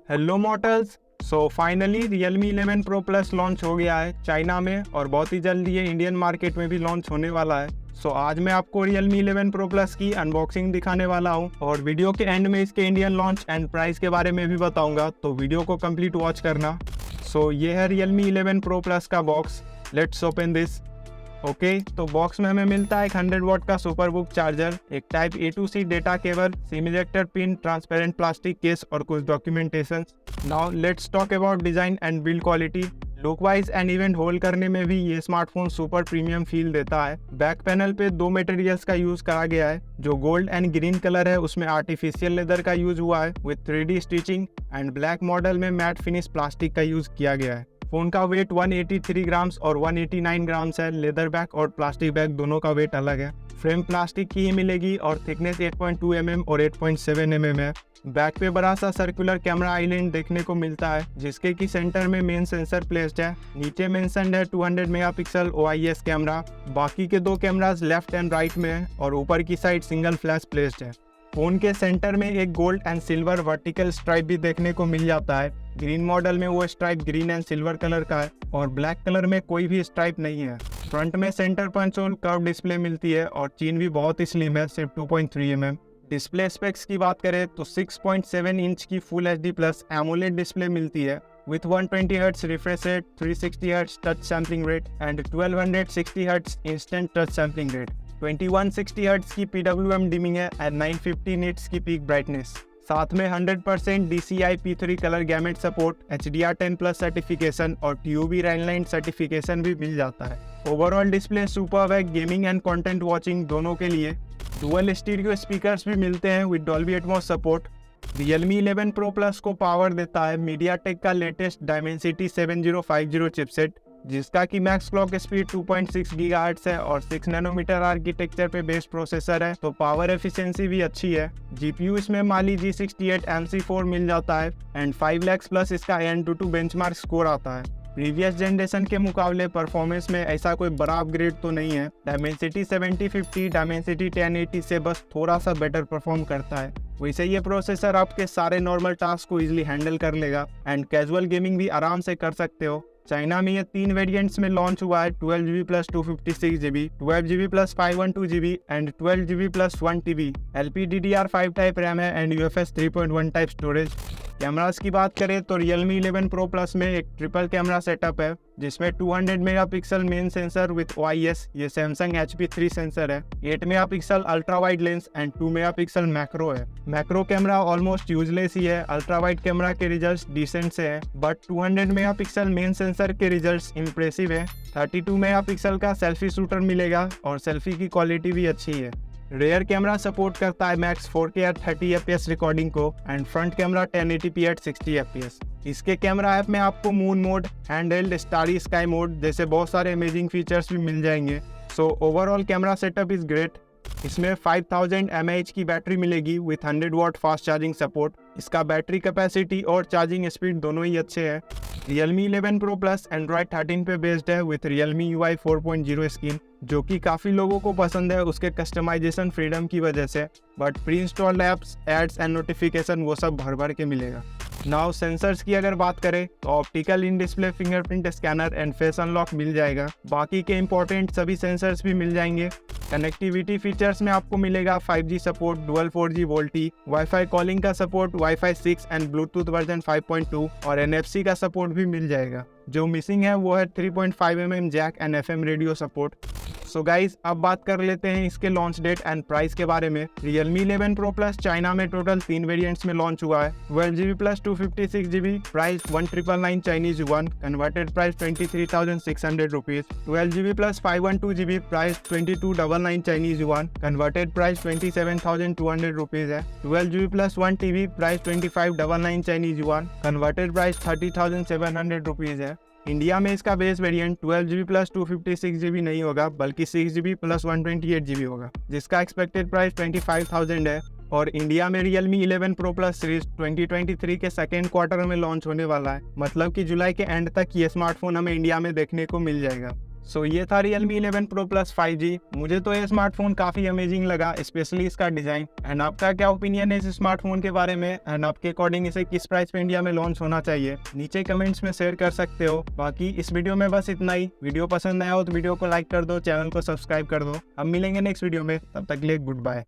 Hello models. So finally Realme 11 Pro Plus launch हो गया है चाइना में और बहुत ही जल्दी ये इंडियन मार्केट में भी लॉन्च होने वाला है। सो आज मैं आपको Realme 11 Pro Plus की अनबॉक्सिंग दिखाने वाला हूँ और वीडियो के एंड में इसके इंडियन लॉन्च एंड प्राइस के बारे में भी बताऊंगा, तो वीडियो को कंप्लीट वॉच करना। सो ये है Realme 11 Pro Plus का box. Let's open this. Okay, तो बॉक्स में हमें मिलता है एक 100 वॉट का सुपर बुक चार्जर, एक type A to C data cable, SIM ejector pin, transparent plastic case और कुछ documentation. Now let's talk about design and build quality. Look wise and even hold करने में भी ये स्मार्टफोन सुपर प्रीमियम फील देता है। बैक पैनल पे दो मटेरियल्स का यूज करा गया है। जो गोल्ड एंड ग्रीन कलर है उसमें आर्टिफिशियल लेदर का यूज हुआ है with 3D stitching and black model में मैट फिनिश प्लास्टिक का यूज किया गया है। फोन का वेट 183 ग्राम्स और 189 ग्राम्स है। लेदर बैग और प्लास्टिक बैग दोनों का वेट अलग है। फ्रेम प्लास्टिक की ही मिलेगी और थिकनेस 8.2 mm और 8.7 mm है। बैक पे बड़ा सा सर्कुलर कैमरा आइलैंड देखने को मिलता है जिसके की सेंटर में मेन सेंसर प्लेस्ड है। नीचे मेंशन्ड है 200 मेगापिक्सल OIS कैमरा। बाकी के दो कैमरास लेफ्ट एंड राइट में है और ऊपर की साइड सिंगल फ्लैश प्लेस्ड है। फोन के सेंटर में एक gold and silver vertical stripe भी देखने को मिल जाता है। ग्रीन मॉडल में वो stripe green and silver colour का है और ब्लैक कलर में कोई भी स्ट्राइप नहीं है। फ्रंट में centre punch hole curve display मिलती है और चीन भी बहुत ही स्लिम है, सिर्फ 2.3 mm। डिस्प्ले स्पेक्स की बात करें तो 6.7 इंच की full HD plus AMOLED display मिलती है with 120 Hz refresh rate, 360 Hz touch sampling rate and 1260 Hz instant touch sampling rate. 2160 Hz की PWM डिमिंग है एंड 950 निट्स की पीक ब्राइटनेस। साथ में 100% DCI P3 colour gamete support, HDR10+ certification और TUV red line certification भी मिल जाता है। Overall display superb है गेमिंग एंड कंटेंट वॉचिंग दोनों के लिए। डुअल स्टीरियो स्पीकर्स भी मिलते हैं with Dolby Atmos support. Realme 11 Pro Plus को पावर देता है MediaTek का लेटेस्ट Dimensity 7050 चिपसेट, जिसका की मैक्स क्लॉक स्पीड 2.6 GHz है और 6 नैनोमीटर आर्किटेक्चर पे बेस्ड प्रोसेसर है, तो पावर एफिशिएंसी भी अच्छी है। GPU इसमें Mali G68 MC4 मिल जाता है एंड 5 लाख प्लस इसका AnTuTu बेंचमार्क स्कोर आता है। प्रीवियस जनरेशन के मुकाबले परफॉर्मेंस में ऐसा कोई बड़ा अपग्रेड तो नहीं है। Dimensity 7050 Dimensity 1080 से बस थोड़ा सा बेटर परफॉर्म करता है। वैसे ये प्रोसेसर आपके सारे नॉर्मल टास्क को इजीली हैंडल कर लेगा एंड कैजुअल गेमिंग भी आराम से कर सकते हो। चाइना में ये 3 वेरिएंट्स में लॉन्च हुआ है, 12GB plus 256GB, 12GB plus 512GB and 12GB plus 1TB। LPDDR5 type RAM है and UFS 3.1 type storage. Cameras की बात करें तो Realme 11 Pro Plus में एक ट्रिपल कैमरा सेटअप है जिसमें 200 megapixel main sensor with OIS, ये Samsung HP3 सेंसर है, 8 megapixel ultra wide lens and 2 megapixel macro है। मैक्रो कैमरा ऑलमोस्ट यूजलेस ही है। अल्ट्रा वाइड कैमरा के रिजल्ट्स डिसेंट से है बट 200 मेगापिक्सल मेन सेंसर के रिजल्ट्स इंप्रेसिव है। 32 मेगापिक्सल का सेल्फी शूटर मिलेगा और सेल्फी की क्वालिटी भी अच्छी है। रेयर कैमरा सपोर्ट करता है max 4K at 30 fps recording को and front camera 1080p at 60 fps। इसके कैमरा ऐप में आपको moon mode, handheld, starry sky mode जैसे बहुत सारे अमेजिंग फीचर्स भी मिल जाएंगे। So overall camera setup is great. इसमें 5000 mAh की बैटरी मिलेगी with 100 watt fast charging support. इसका बैटरी कैपेसिटी और चार्जिंग स्पीड दोनों ही अच्छे हैं। Realme 11 Pro Plus Android 13 पे बेस्ड है विथ Realme UI 4.0 स्क्रीन, जो कि काफ़ी लोगों को पसंद है उसके कस्टमाइजेशन फ्रीडम की वजह से, but pre installed apps, ads and notification वो सब भर भर के मिलेगा। नाउ सेंसर्स की अगर बात करें तो optical in display fingerprint scanner and face unlock मिल जाएगा। बाकी के इंपॉर्टेंट सभी सेंसर्स भी मिल जाएंगे। कनेक्टिविटी फीचर्स में आपको मिलेगा 5G support, dual 4G VoLTE, WiFi calling का support, WiFi 6 and Bluetooth version 5.2 और NFC का सपोर्ट भी मिल जाएगा। जो मिसिंग है वो है 3.5 mm jack and FM radio support. So guys, अब बात कर लेते हैं इसके लॉन्च डेट एंड प्राइस के बारे में। Realme 11 Pro Plus चाइना में टोटल 3 वेरिएंट्स में लॉन्च हुआ है। 12GB plus 256GB price 1999 Chinese yuan, converted price 23,600 rupees. 12GB plus 512GB price 2299 Chinese yuan, converted price 27,200 rupees है। 12GB plus 1TB price 2599 Chinese yuan, converted price 30,700 rupees है। India में इसका base variant 12GB plus 256GB नहीं होगा बल्कि 6GB plus 128GB होगा, जिसका expected price 25,000 है। और इंडिया में Realme 11 Pro Plus सीरीज 2023 के सेकेंड क्वार्टर में लॉन्च होने वाला है, मतलब कि जुलाई के एंड तक ये स्मार्टफोन हमें इंडिया में देखने को मिल जाएगा। सो ये था Realme 11 Pro Plus 5G। मुझे तो ये स्मार्टफोन काफ़ी अमेजिंग लगा, स्पेशली इसका डिज़ाइन। एंड आपका क्या ओपिनियन है इस स्मार्टफोन के बारे में, एंड आपके अकॉर्डिंग इसे किस प्राइस पे इंडिया में लॉन्च होना चाहिए, नीचे कमेंट्स में शेयर कर सकते हो। बाकी इस वीडियो में बस इतना ही। वीडियो पसंद आया हो तो वीडियो को लाइक कर दो, चैनल को सब्सक्राइब कर दो। अब मिलेंगे नेक्स्ट वीडियो में, तब तक के लिए गुड बाय।